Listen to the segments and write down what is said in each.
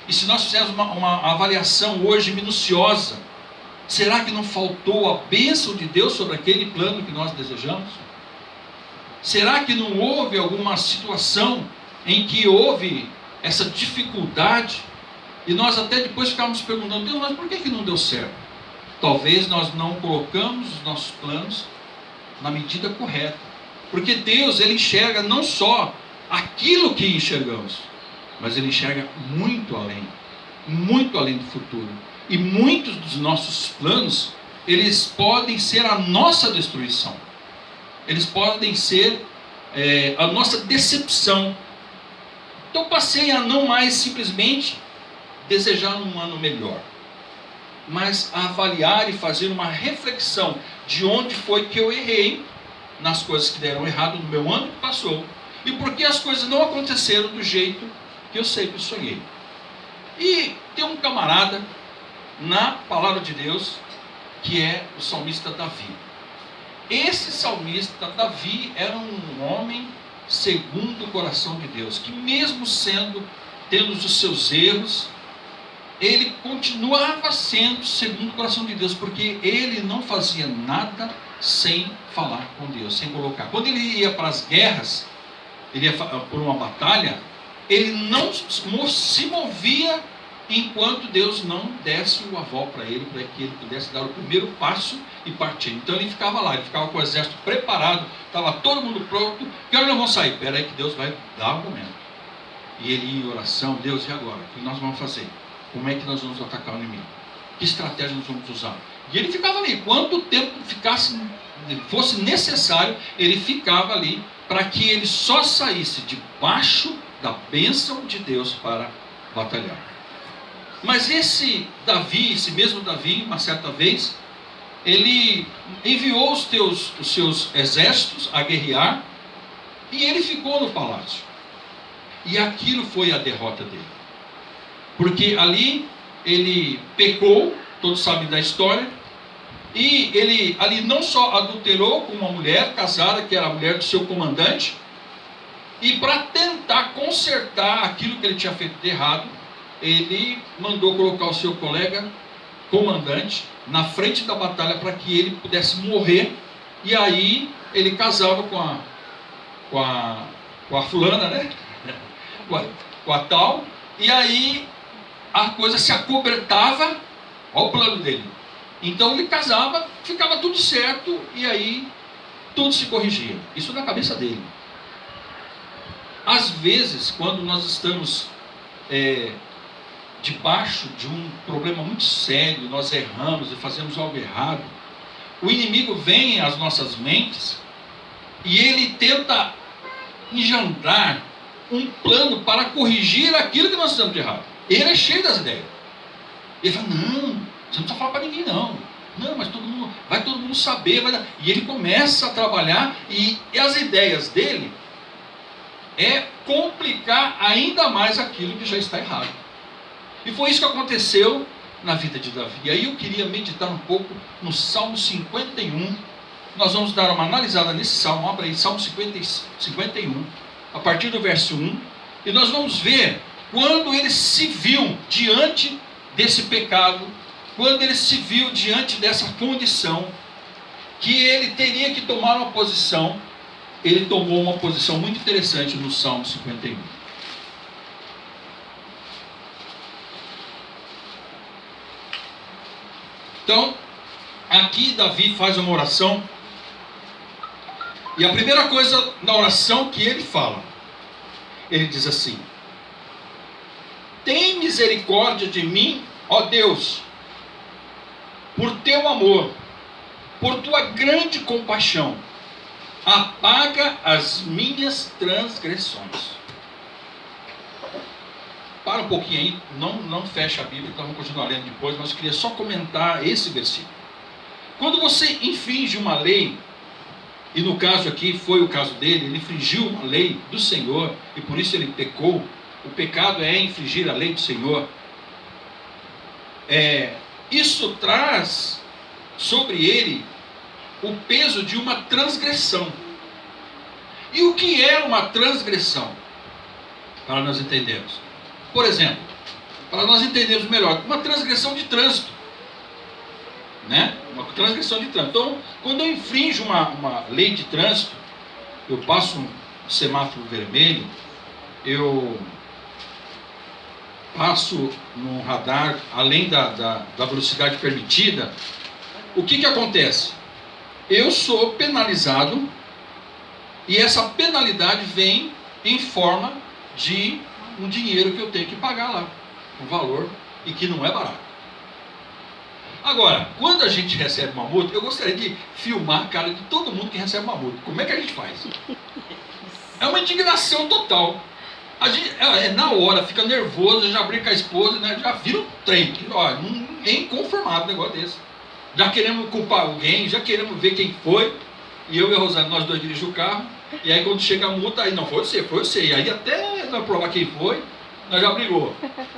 E se nós fizermos uma avaliação hoje minuciosa, será que não faltou a bênção de Deus sobre aquele plano que nós desejamos? Será que não houve alguma situação em que houve essa dificuldade? E nós até depois ficávamos perguntando: Deus, mas por que não deu certo? Talvez nós não colocamos os nossos planos na medida correta. Porque Deus, Ele enxerga não só aquilo que enxergamos, mas Ele enxerga muito além do futuro. E muitos dos nossos planos, eles podem ser a nossa destruição. Eles podem ser a nossa decepção. Então passei a não mais simplesmente desejar um ano melhor, mas a avaliar e fazer uma reflexão de onde foi que eu errei nas coisas que deram errado no meu ano que passou, e por que as coisas não aconteceram do jeito que eu sempre sonhei. E tem um camarada na palavra de Deus que é o salmista Davi. Esse salmista Davi era um homem segundo o coração de Deus, que mesmo tendo os seus erros, ele continuava sendo segundo o coração de Deus, porque ele não fazia nada sem falar com Deus, sem colocar. Quando ele ia para as guerras, ele ia por uma batalha, ele não se movia enquanto Deus não desse o aval para ele, para que ele pudesse dar o primeiro passo e partir. Então ele ficava lá, ele ficava com o exército preparado, estava todo mundo pronto. Que hora nós vamos sair? Espera aí que Deus vai dar o momento. E ele ia em oração: Deus, e agora? O que nós vamos fazer? Como é que nós vamos atacar o inimigo? Que estratégia nós vamos usar? E ele ficava ali, quanto tempo fosse necessário, ele ficava ali, para que ele só saísse debaixo da bênção de Deus para batalhar. Mas esse mesmo Davi, uma certa vez, ele enviou os seus exércitos a guerrear, e ele ficou no palácio. E aquilo foi a derrota dele. Porque ali ele pecou, todos sabem da história, e ele ali não só adulterou com uma mulher casada, que era a mulher do seu comandante, e para tentar consertar aquilo que ele tinha feito de errado, ele mandou colocar o seu colega comandante na frente da batalha para que ele pudesse morrer, e aí ele casava com a fulana, né? com a tal, e aí a coisa se acobertava. Olha o plano dele. Então ele casava, ficava tudo certo, e aí tudo se corrigia. Isso na cabeça dele. Às vezes, quando nós estamos debaixo de um problema muito sério, nós erramos e fazemos algo errado, o inimigo vem às nossas mentes e ele tenta engendrar um plano para corrigir aquilo que nós fizemos de errado. Ele é cheio das ideias. Ele fala: não, você não precisa falar para ninguém não, mas vai todo mundo saber, e ele começa a trabalhar, e as ideias dele é complicar ainda mais aquilo que já está errado. E foi isso que aconteceu na vida de Davi. E aí eu queria meditar um pouco no Salmo 51. Nós vamos dar uma analisada nesse Salmo. Abra aí, Salmo 51, a partir do verso 1. E nós vamos ver quando ele se viu diante desse pecado, quando ele se viu diante dessa condição, que ele teria que tomar uma posição. Ele tomou uma posição muito interessante no Salmo 51. Então, aqui Davi faz uma oração, e a primeira coisa na oração que ele fala, ele diz assim: tem misericórdia de mim, ó Deus, por teu amor, por tua grande compaixão, apaga as minhas transgressões. Para um pouquinho aí, não fecha a Bíblia, então vamos continuar lendo depois, mas eu queria só comentar esse versículo. Quando você infringe uma lei, e no caso aqui foi o caso dele, ele infringiu uma lei do Senhor, e por isso ele pecou. O pecado é infringir a lei do Senhor. Isso traz sobre ele o peso de uma transgressão. E o que é uma transgressão? Para nós entendermos. Por exemplo, para nós entendermos melhor, uma transgressão de trânsito. Né? Uma transgressão de trânsito. Então, quando eu infringo uma lei de trânsito, eu passo um semáforo vermelho, eu passo no radar além da velocidade permitida, o que acontece? Eu sou penalizado e essa penalidade vem em forma de um dinheiro que eu tenho que pagar lá, um valor, e que não é barato. Agora, quando a gente recebe uma multa, eu gostaria de filmar a cara de todo mundo que recebe uma multa. Como é que a gente faz? É uma indignação total. A gente, na hora, fica nervoso, já briga com a esposa, né, já vira um trem. Ó, é inconformável um negócio desse. Já queremos culpar alguém, já queremos ver quem foi. E eu e a Rosana, nós dois dirigimos o carro. E aí quando chega a multa, aí não, foi você. E aí até nós provar quem foi, nós já brigou.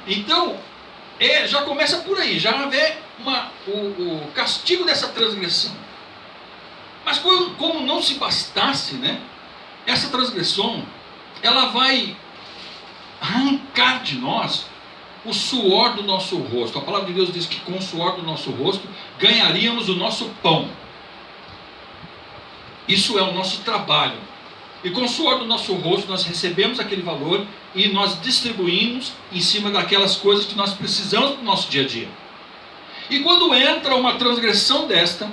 Então, já começa por aí, já vê o castigo dessa transgressão. Mas como não se bastasse, né, essa transgressão, ela vai arrancar de nós o suor do nosso rosto. A palavra de Deus diz que com o suor do nosso rosto ganharíamos o nosso pão. Isso é o nosso trabalho. E com o suor do nosso rosto nós recebemos aquele valor e nós distribuímos em cima daquelas coisas que nós precisamos no nosso dia a dia. E quando entra uma transgressão desta,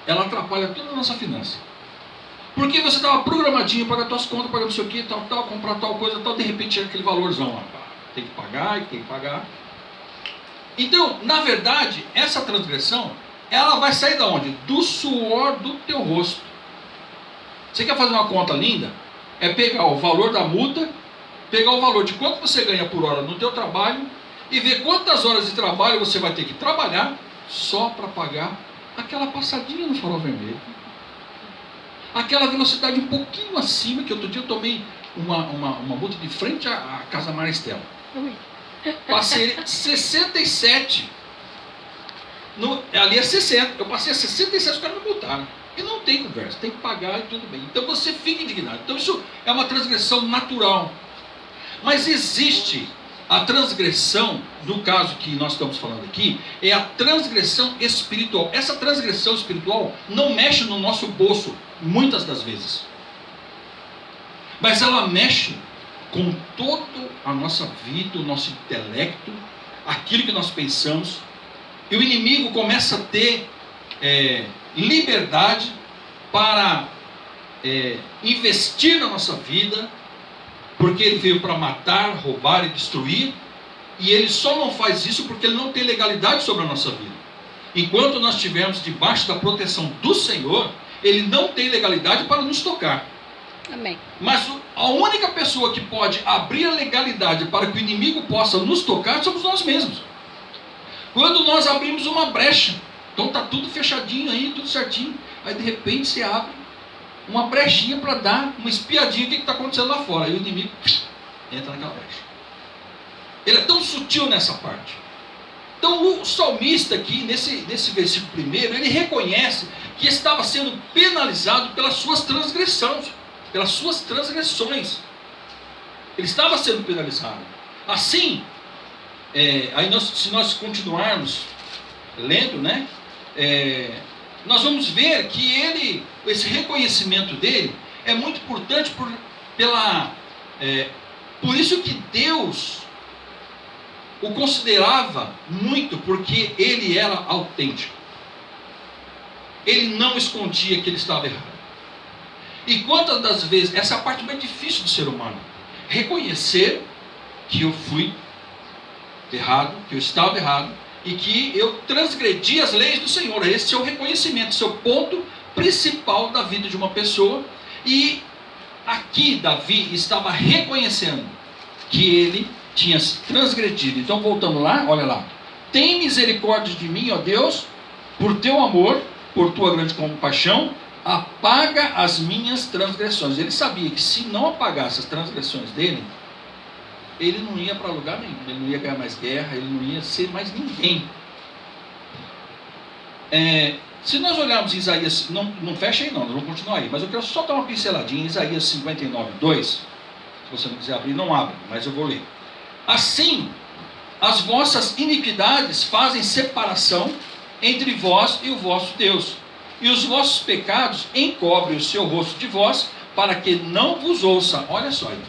ela atrapalha toda a nossa finança. Porque você estava programadinho para pagar suas contas, pagar não sei o que, tal, comprar tal coisa, tal, de repente chega aquele valorzão lá. Tem que pagar. Então, na verdade, essa transgressão, ela vai sair da onde? Do suor do teu rosto. Você quer fazer uma conta linda? É pegar o valor da multa, pegar o valor de quanto você ganha por hora no teu trabalho e ver quantas horas de trabalho você vai ter que trabalhar só para pagar aquela passadinha no farol vermelho. Aquela velocidade um pouquinho acima, que outro dia eu tomei uma multa de frente à Casa Maristela. Passei 67. Ali é 60. Eu passei a 67, os caras me multaram. E não tem conversa, tem que pagar e tudo bem. Então você fica indignado. Então isso é uma transgressão natural. Mas existe a transgressão, no caso que nós estamos falando aqui, é a transgressão espiritual. Essa transgressão espiritual não mexe no nosso bolso, muitas das vezes. Mas ela mexe com toda a nossa vida, o nosso intelecto, aquilo que nós pensamos. E o inimigo começa a ter liberdade para investir na nossa vida, porque ele veio para matar, roubar e destruir, e ele só não faz isso porque ele não tem legalidade sobre a nossa vida. Enquanto nós estivermos debaixo da proteção do Senhor, ele não tem legalidade para nos tocar. Amém. Mas a única pessoa que pode abrir a legalidade para que o inimigo possa nos tocar somos nós mesmos. Quando nós abrimos uma brecha, então está tudo fechadinho aí, tudo certinho, aí de repente você abre uma brechinha para dar uma espiadinha do que está acontecendo lá fora, aí o inimigo entra naquela brecha. Ele é tão sutil nessa parte. Então o salmista aqui, nesse versículo primeiro, ele reconhece que estava sendo penalizado pelas suas transgressões. Ele estava sendo penalizado. Assim, se nós continuarmos lendo, né, nós vamos ver que esse reconhecimento dele é muito importante por isso que Deus o considerava muito, porque ele era autêntico. Ele não escondia que ele estava errado. E quantas das vezes, essa é a parte mais difícil do ser humano, reconhecer que eu fui errado, que eu estava errado, e que eu transgredi as leis do Senhor. Esse é o reconhecimento, esse é o ponto principal da vida de uma pessoa. E aqui Davi estava reconhecendo que ele tinha transgredido. Então voltando lá, olha lá. Tem misericórdia de mim, ó Deus, por teu amor, por tua grande compaixão, apaga as minhas transgressões. Ele sabia que se não apagasse as transgressões dele, ele não ia para lugar nenhum, ele não ia ganhar mais guerra, ele não ia ser mais ninguém. Se nós olharmos em Isaías, não fecha aí não, nós vamos continuar aí, mas eu quero só dar uma pinceladinha em Isaías 59:2. Se você não quiser abrir, não abre, mas eu vou ler. Assim As vossas iniquidades fazem separação entre vós e o vosso Deus, e os vossos pecados encobrem o seu rosto de vós, para que não vos ouça. Olha só aí.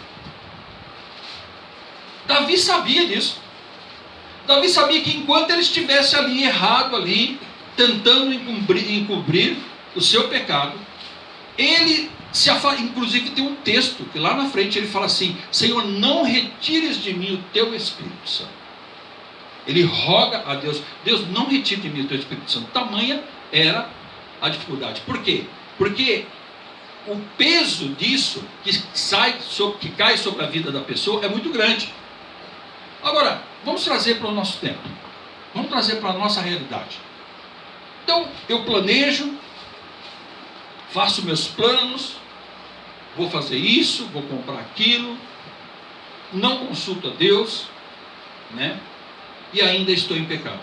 Davi sabia disso. Davi sabia que enquanto ele estivesse ali errado, ali, tentando encobrir o seu pecado, ele inclusive tem um texto que lá na frente ele fala assim: Senhor, não retires de mim o teu Espírito Santo. Ele roga a Deus: Deus, não retire de mim o teu Espírito Santo. Tamanha era a dificuldade. Por quê? Porque o peso disso que cai sobre a vida da pessoa é muito grande. Agora, vamos trazer para o nosso tempo. Vamos trazer para a nossa realidade. Então, eu planejo, faço meus planos, vou fazer isso, vou comprar aquilo, não consulto a Deus, né? E ainda estou em pecado.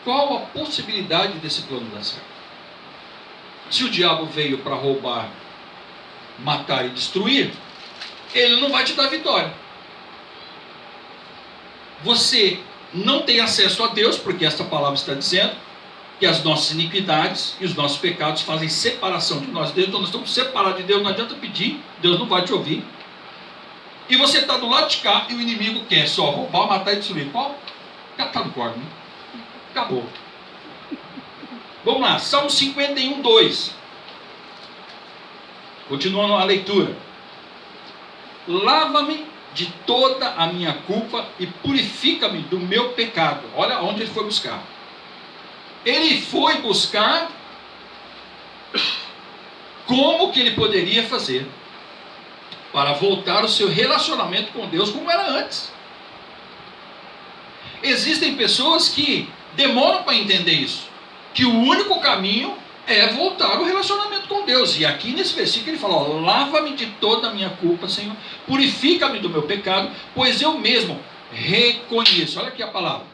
Qual a possibilidade desse plano dar certo? Se o diabo veio para roubar, matar e destruir, ele não vai te dar vitória. Você não tem acesso a Deus, porque esta palavra está dizendo que as nossas iniquidades e os nossos pecados fazem separação de nós de Deus. Então nós estamos separados de Deus, não adianta pedir, Deus não vai te ouvir. E você está do lado de cá e o inimigo quer só roubar, matar e destruir. Qual? Já está no corno, né? Acabou. Vamos lá, Salmo 51, 2. Continuando a leitura. Lava-me de toda a minha culpa e purifica-me do meu pecado. Olha onde ele foi buscar. Ele foi buscar como que ele poderia fazer para voltar o seu relacionamento com Deus como era antes. Existem pessoas que demoram para entender isso, que o único caminho é voltar o relacionamento com Deus. E aqui nesse versículo ele fala: ó, lava-me de toda a minha culpa, Senhor, purifica-me do meu pecado, pois eu mesmo reconheço. Olha aqui a palavra: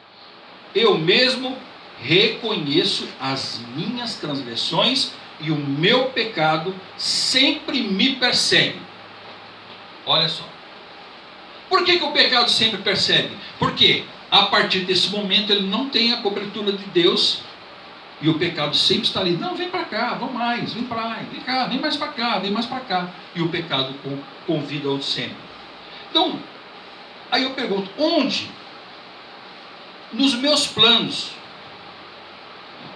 eu mesmo reconheço as minhas transgressões e o meu pecado sempre me persegue. Olha só. Por que o pecado sempre persegue? Porque a partir desse momento ele não tem a cobertura de Deus. E o pecado sempre está ali: não, vem para cá, vamos mais, vem para lá, vem cá, vem mais para cá, vem mais para cá. E o pecado convida-o sempre. Então, aí eu pergunto: onde? Nos meus planos,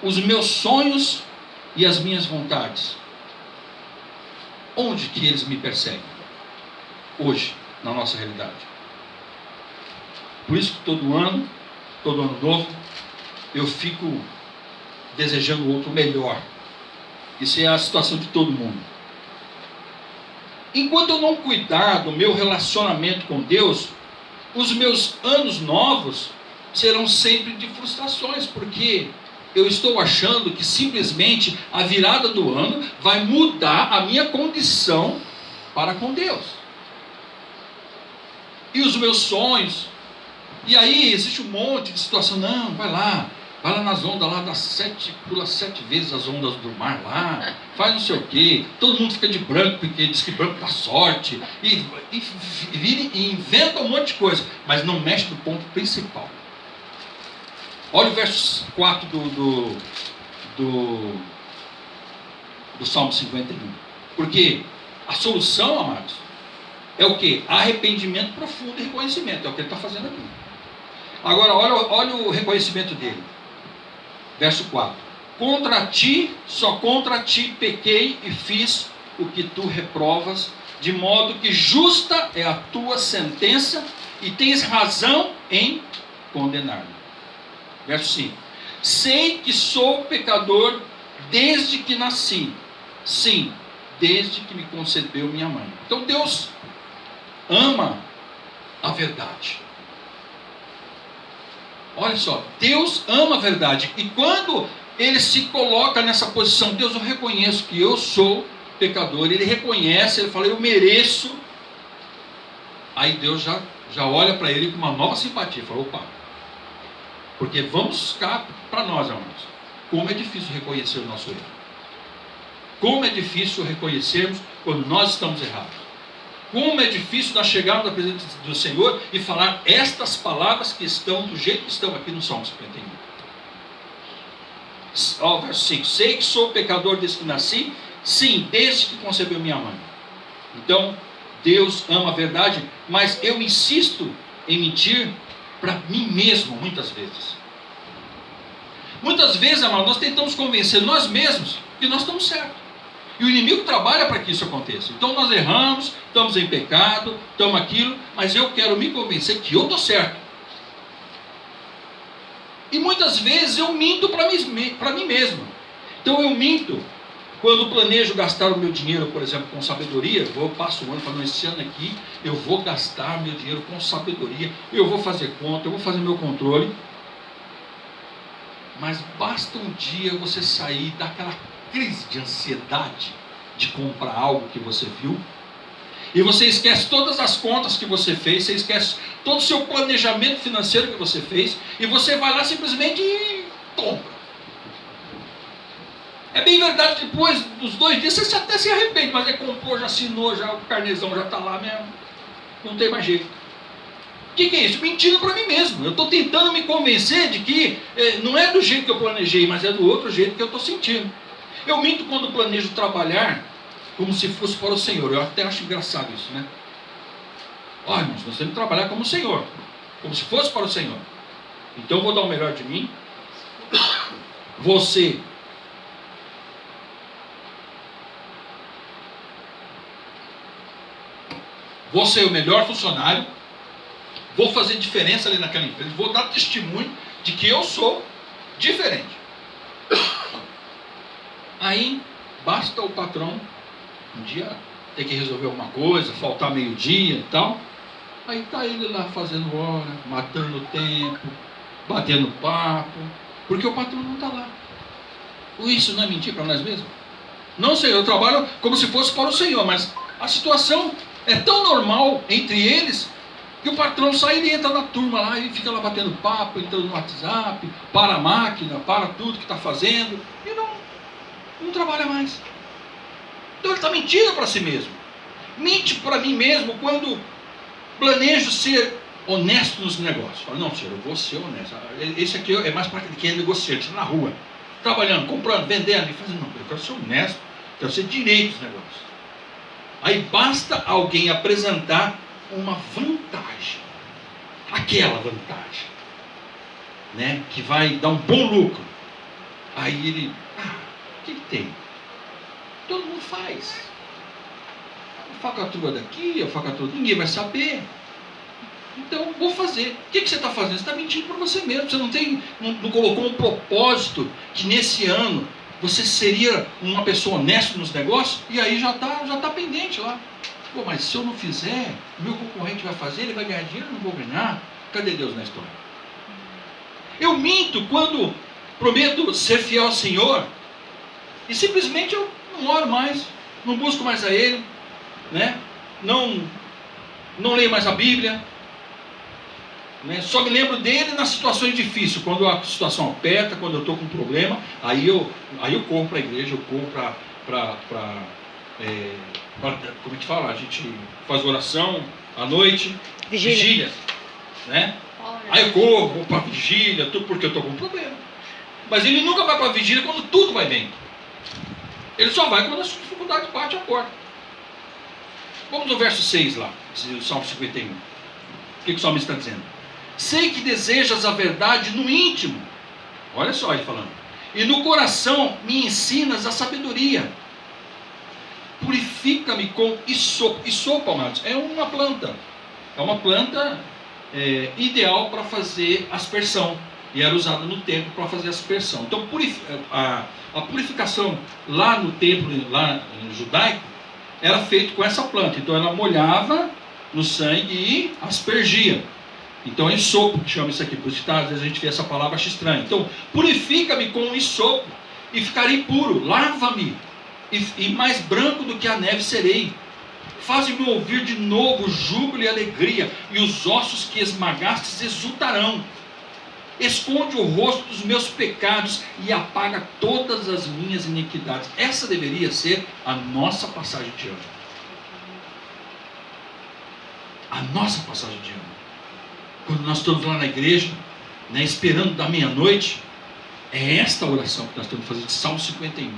os meus sonhos e as minhas vontades, onde que eles me perseguem? Hoje, na nossa realidade. Por isso que todo ano novo, eu fico desejando outro melhor. Isso é a situação de todo mundo. Enquanto eu não cuidar do meu relacionamento com Deus, os meus anos novos serão sempre de frustrações, porque eu estou achando que simplesmente a virada do ano vai mudar a minha condição para com Deus. E os meus sonhos. E aí existe um monte de situação: não, vai lá nas ondas lá, pula 7 vezes as ondas do mar lá, faz não sei o quê, todo mundo fica de branco, porque diz que branco dá sorte, e inventa um monte de coisa, mas não mexe no ponto principal. Olha o verso 4 do Salmo 51. Porque a solução, amados, é o que? Arrependimento profundo e reconhecimento. É o que ele está fazendo aqui. Agora, olha o reconhecimento dele. Verso 4. Só contra ti pequei e fiz o que tu reprovas, de modo que justa é a tua sentença e tens razão em condenar-me. Verso 5. Sei que sou pecador desde que nasci. Sim, desde que me concebeu minha mãe. Então Deus ama a verdade. Olha só, Deus ama a verdade. E quando ele se coloca nessa posição: Deus, eu reconheço que eu sou pecador. Ele reconhece, ele fala: eu mereço. Aí Deus já olha para ele com uma nova simpatia. Fala: opa. Porque vamos cá para nós, amados. Como é difícil reconhecer o nosso erro. Como é difícil reconhecermos quando nós estamos errados. Como é difícil nós chegarmos na presença do Senhor e falar estas palavras que estão do jeito que estão aqui no Salmo 51. Ó, verso 5. Sei que sou pecador desde que nasci, sim, desde que concebeu minha mãe. Então, Deus ama a verdade, mas eu insisto em mentir para mim mesmo, muitas vezes. Muitas vezes, amado, nós tentamos convencer nós mesmos que nós estamos certos. E o inimigo trabalha para que isso aconteça. Então nós erramos, estamos em pecado, estamos aquilo, mas eu quero me convencer que eu estou certo. E muitas vezes eu minto para mim mesmo. Então eu minto quando planejo gastar o meu dinheiro, por exemplo, com sabedoria. Eu passo o ano falando, esse ano aqui eu vou gastar meu dinheiro com sabedoria, eu vou fazer conta, eu vou fazer meu controle. Mas basta um dia você sair daquela crise de ansiedade de comprar algo que você viu, e você esquece todas as contas que você fez, você esquece todo o seu planejamento financeiro que você fez, e você vai lá simplesmente e compra. É bem verdade que depois dos 2 dias você até se arrepende, mas aí comprou, já assinou, já o carnezão já está lá mesmo, não tem mais jeito. O que é isso? Mentindo para mim mesmo. Eu estou tentando me convencer de que não é do jeito que eu planejei, mas é do outro jeito que eu estou sentindo. Eu minto quando planejo trabalhar como se fosse para o Senhor. Eu até acho engraçado isso, né? Olha, irmãos, nós temos que trabalhar como o Senhor, como se fosse para o Senhor. Então eu vou dar o melhor de mim. Você vou ser o melhor funcionário, vou fazer diferença ali naquela empresa, vou dar testemunho de que eu sou diferente. Aí, basta o patrão um dia ter que resolver alguma coisa, faltar meio-dia e tal, aí está ele lá fazendo hora, matando o tempo, batendo papo, porque o patrão não está lá. Isso não é mentir para nós mesmos? Não, Senhor, eu trabalho como se fosse para o Senhor, mas a situação é tão normal entre eles que o patrão sai e entra na turma lá e fica lá batendo papo, entrando no WhatsApp, para a máquina, para tudo que está fazendo, e não trabalha mais. Então ele está mentindo para si mesmo. Mente para mim mesmo quando planejo ser honesto nos negócios. Fala, não, senhor, eu vou ser honesto. Esse aqui é mais para quem é negociante, na rua, trabalhando, comprando, vendendo, e fazendo, não, eu quero ser honesto, quero ser direito nos negócios. Aí basta alguém apresentar uma vantagem, aquela vantagem, né, que vai dar um bom lucro. Aí ele, o que tem? Todo mundo faz. A falcatrua daqui, a falcatrua, ninguém vai saber. Então, vou fazer. O que você está fazendo? Você está mentindo para você mesmo. Você não colocou um propósito que nesse ano você seria uma pessoa honesta nos negócios, e aí já tá pendente lá. Pô, mas se eu não fizer, o meu concorrente vai fazer, ele vai ganhar dinheiro, eu não vou ganhar. Cadê Deus na história? Eu minto quando prometo ser fiel ao Senhor e simplesmente eu não oro mais, não busco mais a Ele, né? Não leio mais a Bíblia, né? Só me lembro dele nas situações difíceis, quando a situação aperta, quando eu estou com um problema, aí eu corro para a igreja, eu corro para como é que fala? A gente faz oração à noite, vigília, né? Aí eu corro, vou para a vigília, tudo porque eu estou com um problema. Mas ele nunca vai para a vigília quando tudo vai bem. Ele só vai quando as dificuldades batem a porta. Vamos no verso 6 lá, do Salmo 51. O que o salmista está dizendo? Sei que desejas a verdade no íntimo. Olha só ele falando. E no coração me ensinas a sabedoria. Purifica-me com isopo. Isopo, amados, é uma planta. É uma planta ideal para fazer aspersão. E era usada no templo para fazer aspersão. Então, a purificação lá no templo, lá no judaico, era feita com essa planta. Então, ela molhava no sangue e aspergia. Então, é isopo que chama isso aqui. Por isso que às vezes a gente vê essa palavra, acha estranha. Então, purifica-me com isopo e ficarei puro. Lava-me e mais branco do que a neve serei. Faz-me ouvir de novo júbilo e alegria, e os ossos que esmagastes exultarão. Esconde o rosto dos meus pecados e apaga todas as minhas iniquidades. Essa deveria ser a nossa passagem de ano. a nossa passagem de ano. Quando nós estamos lá na igreja, né, esperando da meia-noite, é esta oração que nós temos que fazer, de Salmo 51.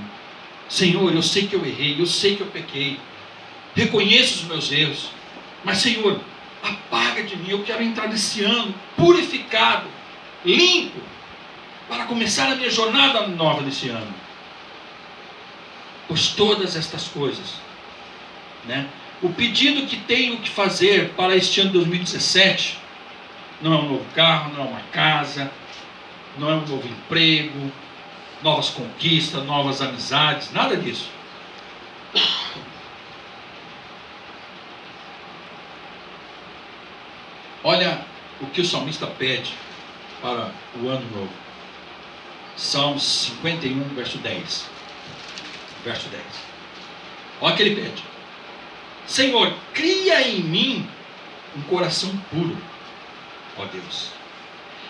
Senhor, eu sei que eu errei, eu sei que eu pequei, reconheço os meus erros, mas Senhor, apaga de mim, eu quero entrar nesse ano purificado, limpo, para começar a minha jornada nova nesse ano. Pois todas estas coisas, né, o pedido que tenho que fazer para este ano de 2017, não é um novo carro, não é uma casa, não é um novo emprego, novas conquistas, novas amizades, nada disso. Olha o que o salmista pede para o ano novo. Salmos 51, verso 10. Verso 10. Olha o que ele pede. Senhor, cria em mim um coração puro, ó Deus,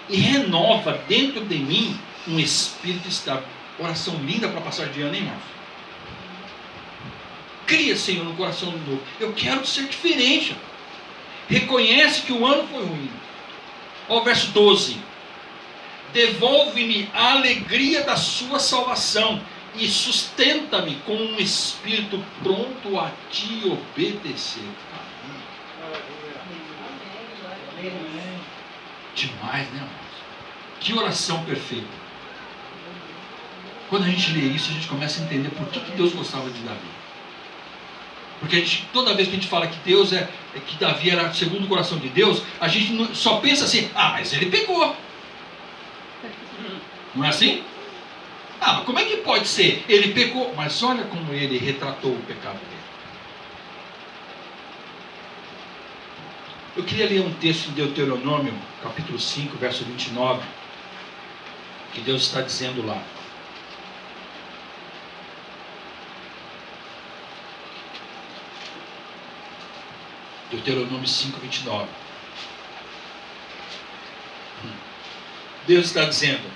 e renova dentro de mim um espírito estável. Oração linda para passar de ano, hein, irmãos? Cria, Senhor, um coração novo. Eu quero ser diferente. Reconhece que o ano foi ruim. Ó, verso 12. Devolve-me a alegria da sua salvação e sustenta-me com um espírito pronto a te obedecer. Demais, né, irmãos? Que oração perfeita. Quando a gente lê isso, a gente começa a entender por que Deus gostava de Davi. Porque a gente, toda vez que a gente fala que Deus que Davi era segundo o coração de Deus, a gente só pensa assim, mas ele pecou. Não é assim? Mas como é que pode ser? Ele pecou, mas olha como ele retratou o pecado dele. Eu queria ler um texto em Deuteronômio, capítulo 5, verso 29, que Deus está dizendo lá. Deuteronômio 5, 29. Deus está dizendo,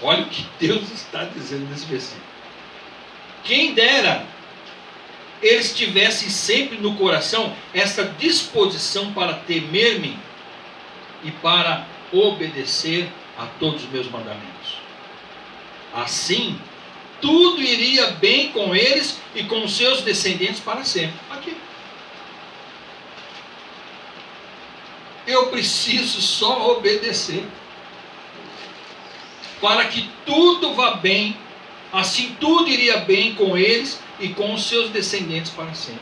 olha o que Deus está dizendo nesse versículo. Quem dera eles tivessem sempre no coração essa disposição para temer-me e para obedecer a todos os meus mandamentos. Assim, tudo iria bem com eles e com os seus descendentes para sempre. Aqui. Eu preciso só obedecer, para que tudo vá bem, assim tudo iria bem com eles e com os seus descendentes para sempre.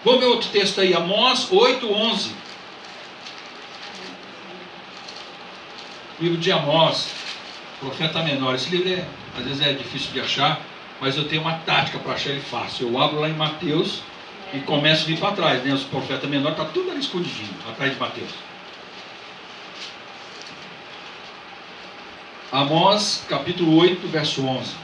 Vamos ver outro texto aí, Amós 8:11. Livro de Amós, profeta menor. Esse livro às vezes é difícil de achar, mas eu tenho uma tática para achar ele fácil. Eu abro lá em Mateus e começo a vir para trás, né? Os profetas menores está tudo ali escondidinho, atrás de Mateus. Amós, capítulo 8, verso 11.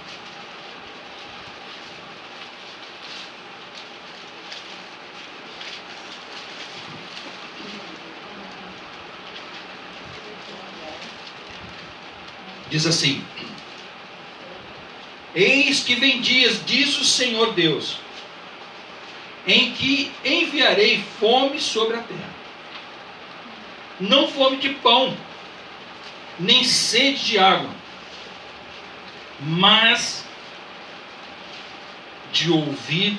Diz assim: Eis que vem dias, diz o Senhor Deus, em que enviarei fome sobre a terra. Não fome de pão, nem sede de água, mas de ouvir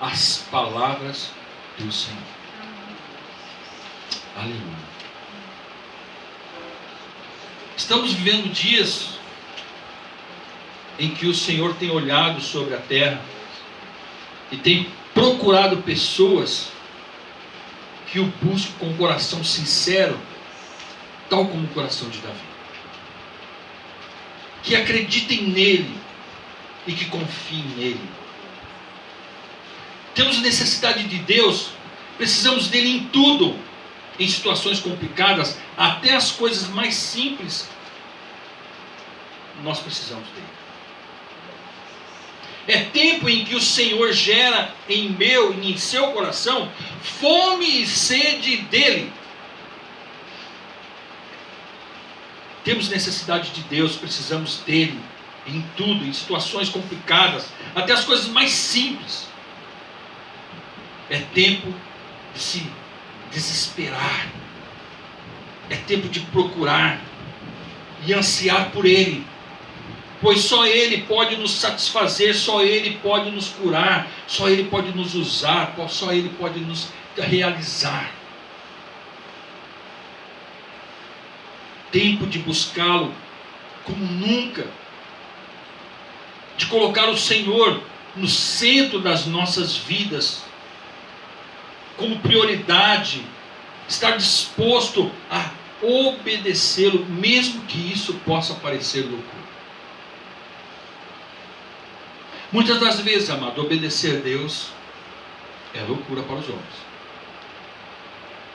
as palavras do Senhor. Aleluia. Estamos vivendo dias em que o Senhor tem olhado sobre a terra e tem procurado pessoas que o busquem com o coração sincero, tal como o coração de Davi, que acreditem nele e que confiem nele. Temos necessidade de Deus, precisamos dele em tudo, em situações complicadas, até as coisas mais simples, nós precisamos dele. É tempo em que o Senhor gera em meu e em seu coração fome e sede dele. Temos necessidade de Deus, precisamos dele em tudo, em situações complicadas, até as coisas mais simples. É tempo de se desesperar. É tempo de procurar e ansiar por Ele, pois só Ele pode nos satisfazer, só Ele pode nos curar, só Ele pode nos usar, só Ele pode nos realizar. Tempo de buscá-lo como nunca, de colocar o Senhor no centro das nossas vidas, como prioridade, estar disposto a obedecê-lo, mesmo que isso possa parecer loucura. Muitas das vezes, amado, obedecer a Deus é loucura para os homens.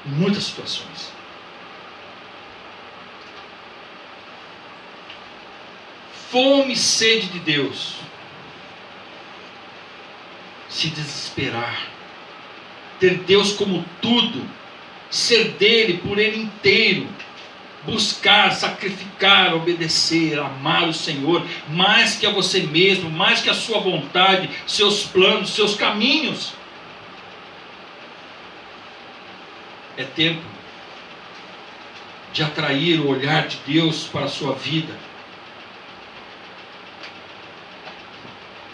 Em muitas situações. Fome e sede de Deus. Se desesperar. Ter Deus como tudo. Ser dele, por ele inteiro. Buscar, sacrificar, obedecer, amar o Senhor, mais que a você mesmo, mais que a sua vontade, seus planos, seus caminhos. É tempo de atrair o olhar de Deus para a sua vida.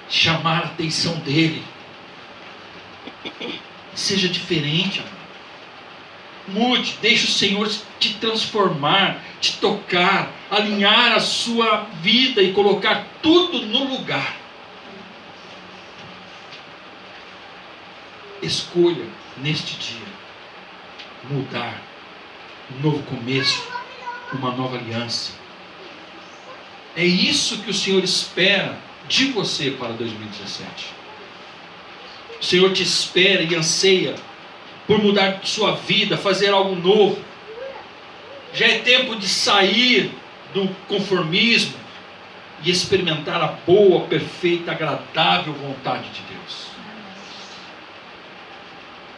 Chamar a atenção dele. Seja diferente, amor. Mude, deixe o Senhor te transformar, te tocar, alinhar a sua vida e colocar tudo no lugar. Escolha neste dia mudar, um novo começo, uma nova aliança. É isso que o Senhor espera de você para 2017. O Senhor te espera e anseia por mudar sua vida, fazer algo novo. Já é tempo de sair do conformismo e experimentar a boa, perfeita, agradável vontade de Deus.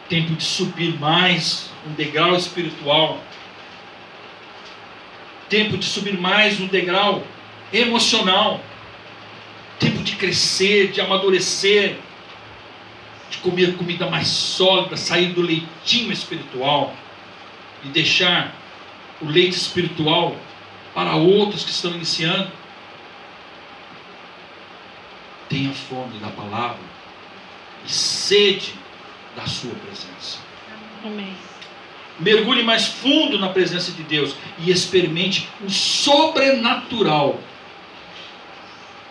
Tempo de subir mais um degrau espiritual. Tempo de subir mais um degrau emocional. Tempo de crescer, de amadurecer, de comer comida mais sólida, sair do leitinho espiritual e deixar o leite espiritual para outros que estão iniciando. Tenha fome da palavra e sede da sua presença. Amém. Mergulhe mais fundo na presença de Deus e experimente o sobrenatural,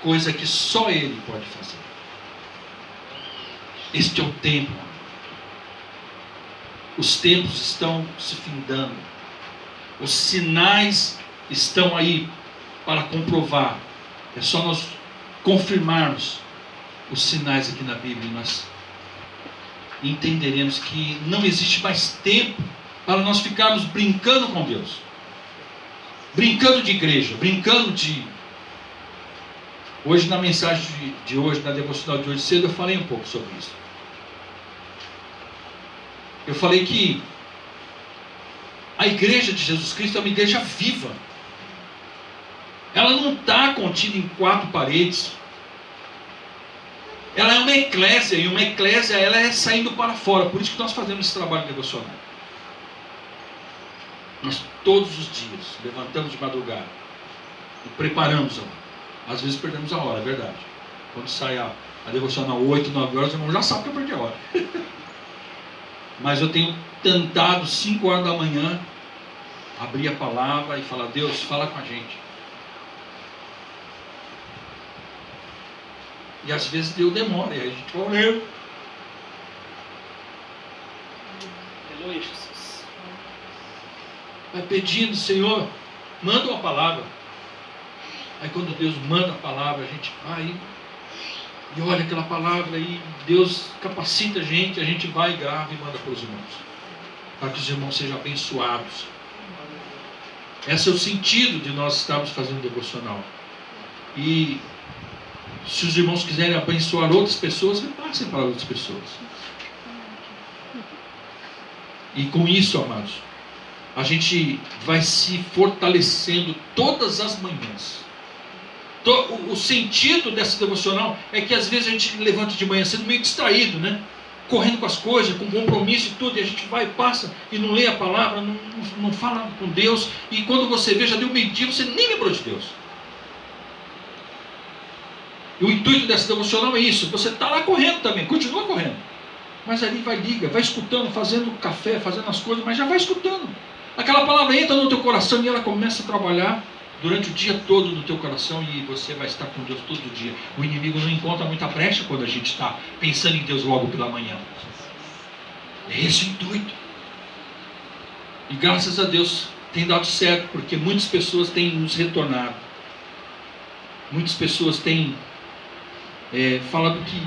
coisa que só Ele pode fazer. Este é o tempo. Os tempos estão se findando. Os sinais estão aí para comprovar. É só nós confirmarmos os sinais aqui na Bíblia e nós entenderemos que não existe mais tempo para nós ficarmos brincando com Deus. Brincando de igreja, brincando de... Hoje na mensagem de hoje, na devocional de hoje cedo, eu falei um pouco sobre isso. Eu falei que a igreja de Jesus Cristo é uma igreja viva. Ela não está contida em 4 paredes. Ela é uma eclésia, e uma eclésia ela é saindo para fora. Por isso que nós fazemos esse trabalho devocional. Nós todos os dias levantamos de madrugada e preparamos a hora. Às vezes perdemos a hora, é verdade. Quando sai a devocional 8, 9 horas, o irmão já sabe que eu perdi a hora. Mas eu tenho tentado 5 horas da manhã abrir a palavra e falar: Deus, fala com a gente. E às vezes Deus demora, e aí a gente vai orando. Aleluia, Jesus. Vai pedindo: Senhor, manda uma palavra. Aí quando Deus manda a palavra, a gente vai e olha aquela palavra e Deus capacita a gente vai e grava e manda para os irmãos, para que os irmãos sejam abençoados. Esse é o sentido de nós estarmos fazendo devocional. E se os irmãos quiserem abençoar outras pessoas, repassem para outras pessoas. E com isso, amados, a gente vai se fortalecendo todas as manhãs. O sentido dessa devocional é que às vezes a gente levanta de manhã sendo meio distraído, né? correndo com as coisas, com compromisso e tudo, e a gente vai, passa e não lê a palavra, não fala com Deus, e quando você vê, já deu meio-dia, você nem lembrou de Deus. E o intuito dessa devocional é isso, você está lá correndo também, continua correndo, mas ali vai, liga, vai escutando, fazendo café, fazendo as coisas, mas já vai escutando. Aquela palavra entra no teu coração e ela começa a trabalhar durante o dia todo no teu coração, e você vai estar com Deus todo dia. O inimigo não encontra muita brecha quando a gente está pensando em Deus logo pela manhã. É esse o intuito. E graças a Deus tem dado certo, porque muitas pessoas têm nos retornado. Muitas pessoas têm falado que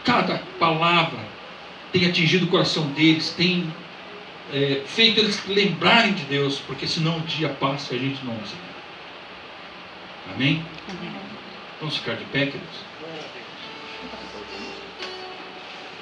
cada palavra tem atingido o coração deles, tem feito eles lembrarem de Deus, porque senão o dia passa e a gente não ouve. Amém? Amém. Vamos ficar de pé, queridos?